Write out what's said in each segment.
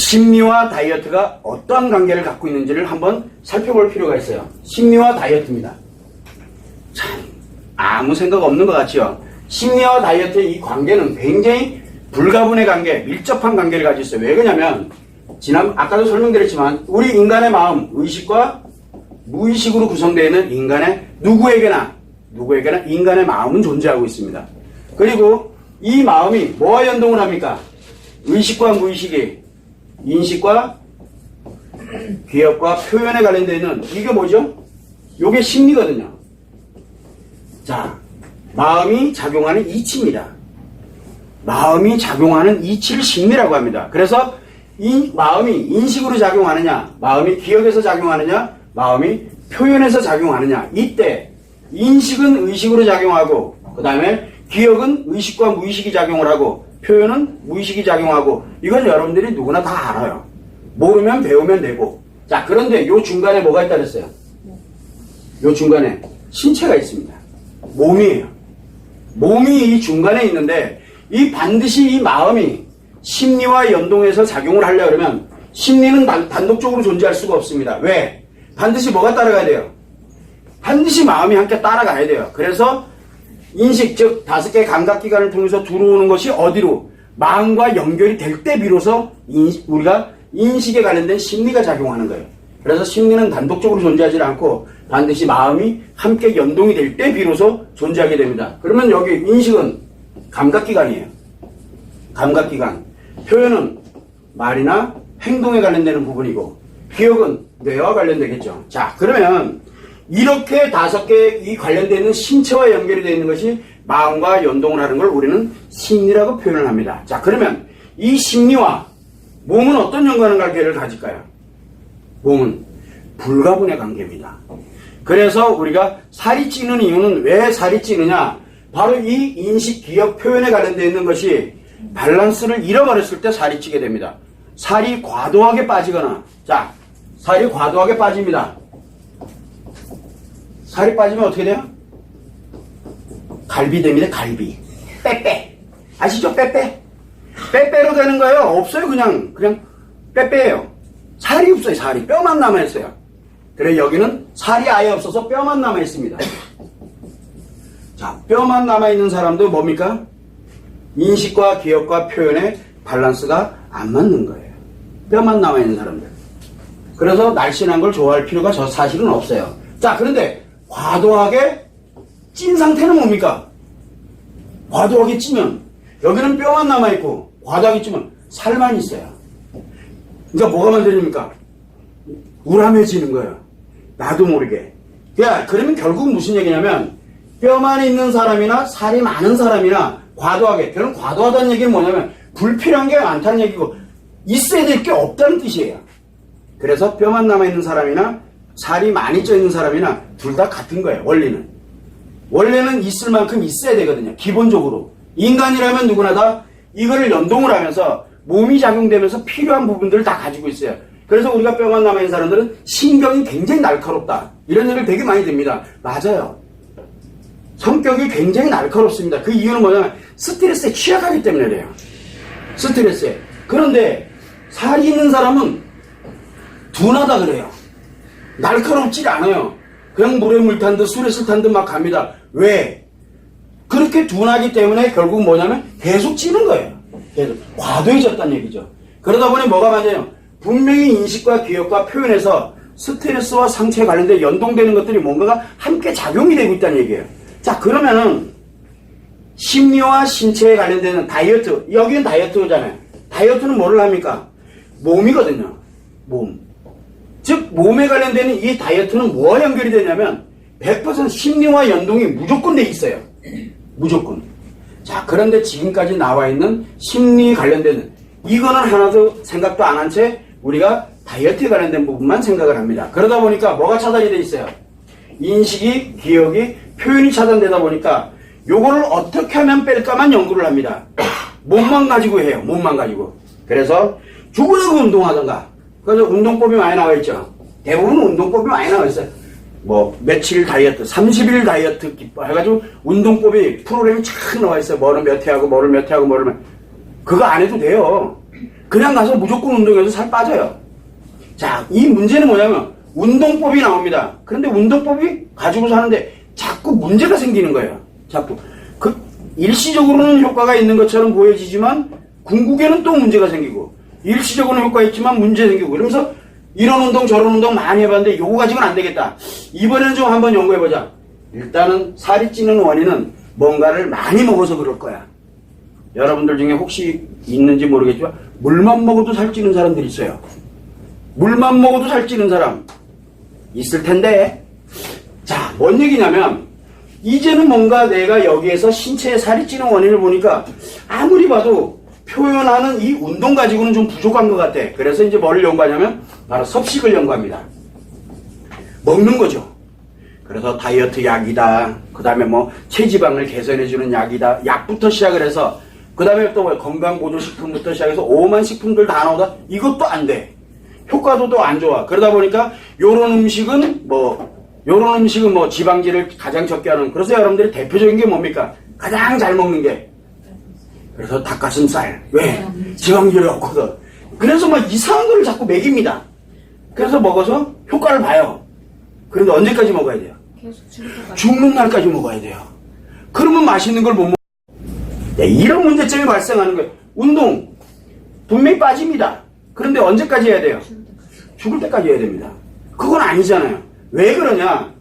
심리와 다이어트가 어떠한 관계를 갖고 있는지를 한번 살펴볼 필요가 있어요. 심리와 다이어트입니다. 참, 아무 생각 없는 것 같죠? 심리와 다이어트의 이 관계는 굉장히 불가분의 관계, 밀접한 관계를 가지고 있어요. 왜 그러냐면, 아까도 설명드렸지만, 우리 인간의 마음, 의식과 무의식으로 구성되어 있는 인간의 누구에게나 인간의 마음은 존재하고 있습니다. 그리고 이 마음이 뭐와 연동을 합니까? 의식과 무의식이 인식과 기억과 표현에 관련되어 있는 이게 뭐죠? 이게 심리거든요. 자, 마음이 작용하는 이치입니다. 마음이 작용하는 이치를 심리라고 합니다. 그래서 이 마음이 인식으로 작용하느냐, 마음이 기억에서 작용하느냐, 마음이 표현에서 작용하느냐, 이때 인식은 의식으로 작용하고 그 다음에 기억은 의식과 무의식이 작용을 하고 표현은 무의식이 작용하고 이건 여러분들이 누구나 다 알아요. 모르면 배우면 되고. 자, 그런데 요 중간에 뭐가 있다 그랬어요? 요 중간에 신체가 있습니다. 몸이에요. 몸이 이 중간에 있는데 반드시 이 마음이 심리와 연동해서 작용을 하려고 그러면 심리는 단독적으로 존재할 수가 없습니다. 왜? 반드시 뭐가 따라가야 돼요? 반드시 마음이 함께 따라가야 돼요. 그래서 인식, 즉 5개의 감각기관을 통해서 들어오는 것이 어디로? 마음과 연결이 될 때 비로소 우리가 인식에 관련된 심리가 작용하는 거예요. 그래서 심리는 단독적으로 존재하지 않고 반드시 마음이 함께 연동이 될 때 비로소 존재하게 됩니다. 그러면 여기 인식은 감각기관이에요. 감각기관. 표현은 말이나 행동에 관련되는 부분이고 기억은 뇌와 관련되겠죠. 자, 그러면 이렇게 5개의 이 관련되어 있는 신체와 연결이 되어 있는 것이 마음과 연동을 하는 걸 우리는 심리라고 표현을 합니다. 자, 그러면 이 심리와 몸은 어떤 연관관계를 가질까요? 몸은 불가분의 관계입니다. 그래서 우리가 살이 찌는 이유는 왜 살이 찌느냐? 바로 이 인식, 기억, 표현에 관련되어 있는 것이 밸런스를 잃어버렸을 때 살이 찌게 됩니다. 살이 과도하게 빠지거나, 자, 살이 과도하게 빠집니다. 살이 빠지면 어떻게 돼요? 갈비 됩니다. 갈비. 빼빼. 아시죠? 빼빼. 빼빼로 되는 거예요. 없어요. 그냥 빼빼예요. 살이 없어요. 살이. 뼈만 남아있어요. 그래 여기는 살이 아예 없어서 뼈만 남아있습니다. 자, 뼈만 남아있는 사람도 뭡니까? 인식과 기억과 표현의 밸런스가 안 맞는 거예요. 뼈만 남아있는 사람들. 그래서 날씬한 걸 좋아할 필요가 사실은 없어요. 자, 그런데 과도하게 찐 상태는 뭡니까? 과도하게 찌면 여기는 뼈만 남아있고 과도하게 찌면 살만 있어요. 그러니까 뭐가 만들립니까? 우람해지는 거예요. 나도 모르게. 그러면 결국 무슨 얘기냐면 뼈만 있는 사람이나 살이 많은 사람이나 과도하게, 저는 과도하다는 얘기는 뭐냐면 불필요한 게 많다는 얘기고 있어야 될 게 없다는 뜻이에요. 그래서 뼈만 남아있는 사람이나 살이 많이 쪄있는 사람이나 둘 다 같은 거예요. 원래는 있을 만큼 있어야 되거든요. 기본적으로. 인간이라면 누구나 다 이거를 연동을 하면서 몸이 작용되면서 필요한 부분들을 다 가지고 있어요. 그래서 우리가 뼈만 남아있는 사람들은 신경이 굉장히 날카롭다. 이런 얘기를 되게 많이 듭니다. 맞아요. 성격이 굉장히 날카롭습니다. 그 이유는 뭐냐면 스트레스에 취약하기 때문에 그래요. 스트레스에. 그런데 살이 있는 사람은 둔하다 그래요. 날카롭지 않아요. 그냥 물에 물 탄 듯 술에 술 탄 듯 막 갑니다. 왜? 그렇게 둔하기 때문에 결국 뭐냐면 계속 찌는 거예요. 계속 과도해졌다는 얘기죠. 그러다 보니 뭐가 맞아요? 분명히 인식과 기억과 표현에서 스트레스와 상체에 관련된 연동되는 것들이 뭔가가 함께 작용이 되고 있다는 얘기예요. 자, 그러면은 심리와 신체에 관련되는 다이어트, 여기는 다이어트잖아요. 다이어트는 뭐를 합니까? 몸이거든요. 몸. 즉 몸에 관련되는 이 다이어트는 뭐와 연결이 되냐면 100% 심리와 연동이 무조건 돼 있어요. 무조건. 자, 그런데 지금까지 나와 있는 심리 관련되는 이거는 하나도 생각도 안 한 채 우리가 다이어트에 관련된 부분만 생각을 합니다. 그러다 보니까 뭐가 차단이 돼 있어요? 인식이, 기억이, 표현이 차단되다 보니까 요거를 어떻게 하면 뺄까만 연구를 합니다. 몸만 가지고 해요. 몸만 가지고. 그래서 죽으라고 운동하던가. 그래서 운동법이 많이 나와 있죠. 대부분 운동법이 많이 나와 있어요. 뭐 며칠 다이어트, 30일 다이어트 기법 해가지고 운동법이 프로그램이 쫙 나와 있어요. 뭐를 몇 회 하고 뭐를 몇 회 하고 뭐를 그거 안 해도 돼요. 그냥 가서 무조건 운동해서 살 빠져요. 자, 이 문제는 뭐냐면 운동법이 나옵니다. 그런데 운동법이 가지고 사는데 자꾸 문제가 생기는 거예요. 자꾸. 일시적으로는 효과가 있는 것처럼 보여지지만 궁극에는 또 문제가 생기고, 일시적으로는 효과가 있지만 문제 생기고, 이러면서 이런 운동 저런 운동 많이 해봤는데 요거 가지고는 안 되겠다. 이번에는 좀 한번 연구해보자. 일단은 살이 찌는 원인은 뭔가를 많이 먹어서 그럴 거야. 여러분들 중에 혹시 있는지 모르겠지만 물만 먹어도 살찌는 사람들이 있어요. 물만 먹어도 살찌는 사람 있을 텐데, 자, 뭔 얘기냐면 이제는 뭔가 내가 여기에서 신체에 살이 찌는 원인을 보니까 아무리 봐도 표현하는 이 운동 가지고는 좀 부족한 것 같아. 그래서 이제 뭘 연구하냐면 바로 섭식을 연구합니다. 먹는 거죠. 그래서 다이어트 약이다, 그 다음에 뭐 체지방을 개선해주는 약이다, 약부터 시작을 해서 그 다음에 또 뭐 건강보조식품부터 시작해서 오만 식품들 다 나오다. 이것도 안 돼. 효과도 또 안 좋아. 그러다 보니까 요런 음식은 뭐 지방질을 가장 적게 하는, 그래서 여러분들이 대표적인 게 뭡니까? 가장 잘 먹는 게, 그래서 닭가슴살. 왜? 지방질이 없거든. 그래서 막 이상한 거를 자꾸 먹입니다. 그래서 먹어서 효과를 봐요. 그런데 언제까지 먹어야 돼요? 계속 죽는 날까지 먹어야 돼요. 그러면 맛있는 걸 못 먹어요. 네, 이런 문제점이 발생하는 거예요. 운동 분명히 빠집니다. 그런데 언제까지 해야 돼요? 죽을 때까지 해야 됩니다. 그건 아니잖아요. 왜 그러냐?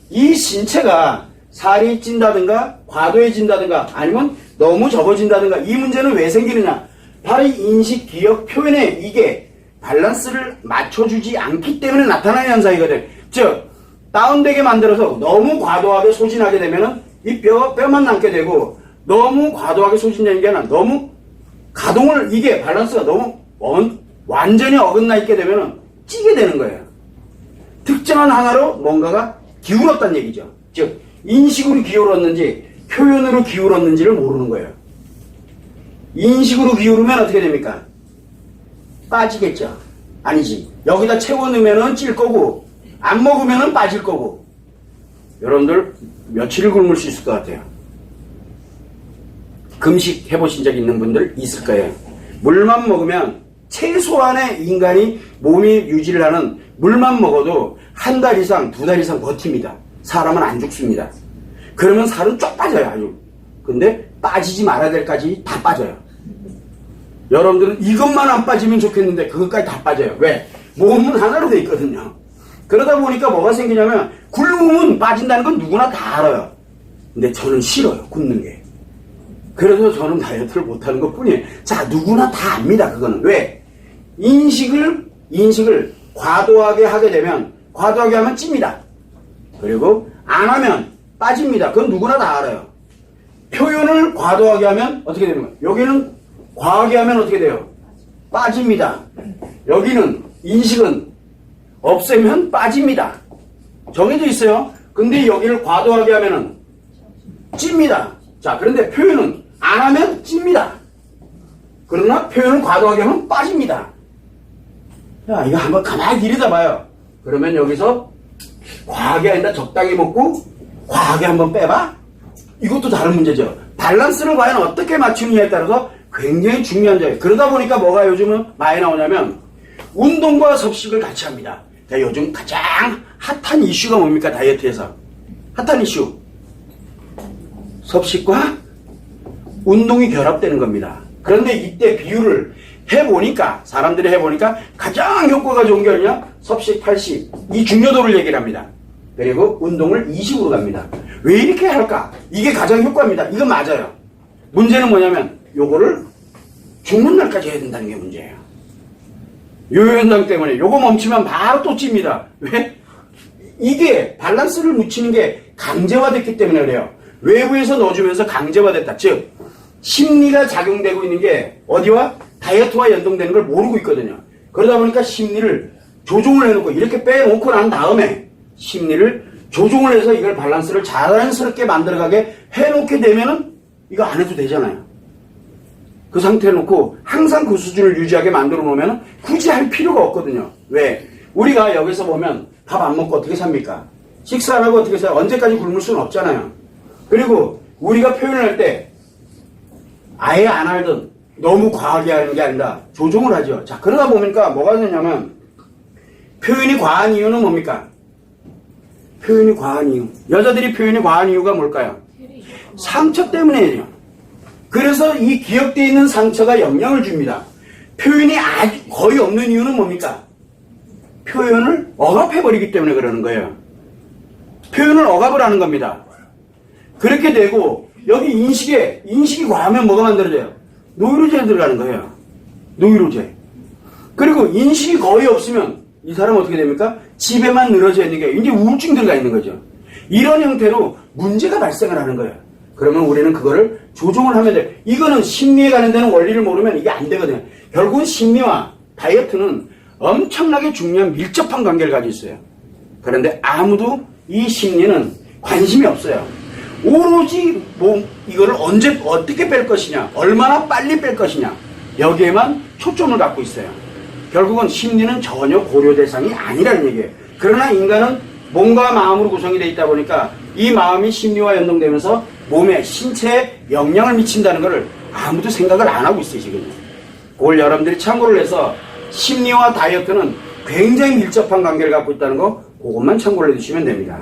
이 신체가 살이 찐다든가 과도해진다든가 아니면 너무 적어진다든가, 이 문제는 왜 생기느냐? 바로 이 인식, 기억, 표현에 이게 밸런스를 맞춰주지 않기 때문에 나타나는 현상이거든. 즉, 다운되게 만들어서 너무 과도하게 소진하게 되면은 이 뼈만 남게 되고, 너무 과도하게 소진되는 게 아니라 너무 가동을, 이게 밸런스가 너무 완전히 어긋나 있게 되면은 찌게 되는 거예요. 특정한 하나로 뭔가가 기울었다는 얘기죠. 즉, 인식으로 기울었는지 표현으로 기울었는지를 모르는 거예요. 인식으로 기울으면 어떻게 됩니까? 빠지겠죠. 아니지. 여기다 채워 넣으면은 찔 거고, 안 먹으면은 빠질 거고. 여러분들 며칠을 굶을 수 있을 것 같아요. 금식 해보신 적 있는 분들 있을 거예요. 물만 먹으면 최소한의 인간이 몸이 유지를 하는 물만 먹어도 한 달 이상, 두 달 이상 버팁니다. 사람은 안 죽습니다. 그러면 살은 쫙 빠져요, 아주. 근데 빠지지 말아야 될까지 다 빠져요. 여러분들은 이것만 안 빠지면 좋겠는데 그것까지 다 빠져요. 왜? 몸은 하나로 돼 있거든요. 그러다 보니까 뭐가 생기냐면 굶으면 빠진다는 건 누구나 다 알아요. 근데 저는 싫어요, 굶는 게. 그래서 저는 다이어트를 못하는 것 뿐이에요. 자, 누구나 다 압니다, 그거는. 왜? 인식을 과도하게 하게 되면, 과도하게 하면 찝니다. 그리고 안 하면 빠집니다. 그건 누구나 다 알아요. 표현을 과도하게 하면 어떻게 되는 거예요? 여기는 과하게 하면 어떻게 돼요? 빠집니다. 여기는 인식은 없애면 빠집니다. 정해져 있어요. 근데 여기를 과도하게 하면은 찝니다. 자, 그런데 표현은 안 하면 찝니다. 그러나 표현을 과도하게 하면 빠집니다. 야, 이거 한번 가만히 들여다봐요. 그러면 여기서 과하게 아니라 적당히 먹고 과하게 한번 빼봐? 이것도 다른 문제죠. 밸런스를 과연 어떻게 맞추느냐에 따라서 굉장히 중요한 점이에요. 그러다 보니까 뭐가 요즘은 많이 나오냐면 운동과 섭식을 같이 합니다. 자, 요즘 가장 핫한 이슈가 뭡니까? 다이어트에서 핫한 이슈, 섭식과 운동이 결합되는 겁니다. 그런데 이때 비율을 해보니까, 사람들이 해보니까 가장 효과가 좋은 게 어디냐? 섭식 80, 이 중요도를 얘기를 합니다. 그리고 운동을 20으로 갑니다. 왜 이렇게 할까? 이게 가장 효과입니다. 이건 맞아요. 문제는 뭐냐면 요거를 죽는 날까지 해야 된다는 게 문제예요. 요 현상 때문에 요거 멈추면 바로 또 찝니다. 왜? 이게 밸런스를 묻히는 게 강제화됐기 때문에 그래요. 외부에서 넣어주면서 강제화됐다. 즉, 심리가 작용되고 있는 게 어디와? 다이어트와 연동되는 걸 모르고 있거든요. 그러다 보니까 심리를 조종을 해놓고 이렇게 빼놓고 난 다음에 심리를 조종을 해서 이걸 밸런스를 자연스럽게 만들어가게 해놓게 되면은 이거 안 해도 되잖아요. 그 상태에 놓고 항상 그 수준을 유지하게 만들어 놓으면 굳이 할 필요가 없거든요. 왜? 우리가 여기서 보면 밥 안 먹고 어떻게 삽니까? 식사 안 하고 어떻게 사요? 언제까지 굶을 수는 없잖아요. 그리고 우리가 표현을 할 때 아예 안 알던 너무 과하게 하는 게 아니라 조종을 하죠. 자, 그러다 보니까 뭐가 되냐면 표현이 과한 이유는 뭡니까? 표현이 과한 이유. 여자들이 표현이 과한 이유가 뭘까요? 상처 때문이에요. 그래서 이 기억되어 있는 상처가 영향을 줍니다. 표현이 아주 거의 없는 이유는 뭡니까? 표현을 억압해버리기 때문에 그러는 거예요. 표현을 억압을 하는 겁니다. 그렇게 되고 여기 인식이 과하면 뭐가 만들어져요? 노이로제에 들어가는 거예요. 노이로제. 그리고 인식이 거의 없으면 이 사람은 어떻게 됩니까? 집에만 늘어져 있는 게 이제 우울증 들어가 있는 거죠. 이런 형태로 문제가 발생을 하는 거예요. 그러면 우리는 그거를 조종을 하면 돼요. 이거는 심리에 관련되는 원리를 모르면 이게 안 되거든요. 결국은 심리와 다이어트는 엄청나게 중요한 밀접한 관계를 가지고 있어요. 그런데 아무도 이 심리는 관심이 없어요. 오로지 이거를 언제 어떻게 뺄 것이냐, 얼마나 빨리 뺄 것이냐, 여기에만 초점을 갖고 있어요. 결국은 심리는 전혀 고려 대상이 아니라는 얘기예요. 그러나 인간은 몸과 마음으로 구성이 되어 있다 보니까 이 마음이 심리와 연동되면서 몸에, 신체에 영향을 미친다는 것을 아무도 생각을 안 하고 있어요, 지금. 그걸 여러분들이 참고를 해서 심리와 다이어트는 굉장히 밀접한 관계를 갖고 있다는 거, 그것만 참고를 해주시면 됩니다.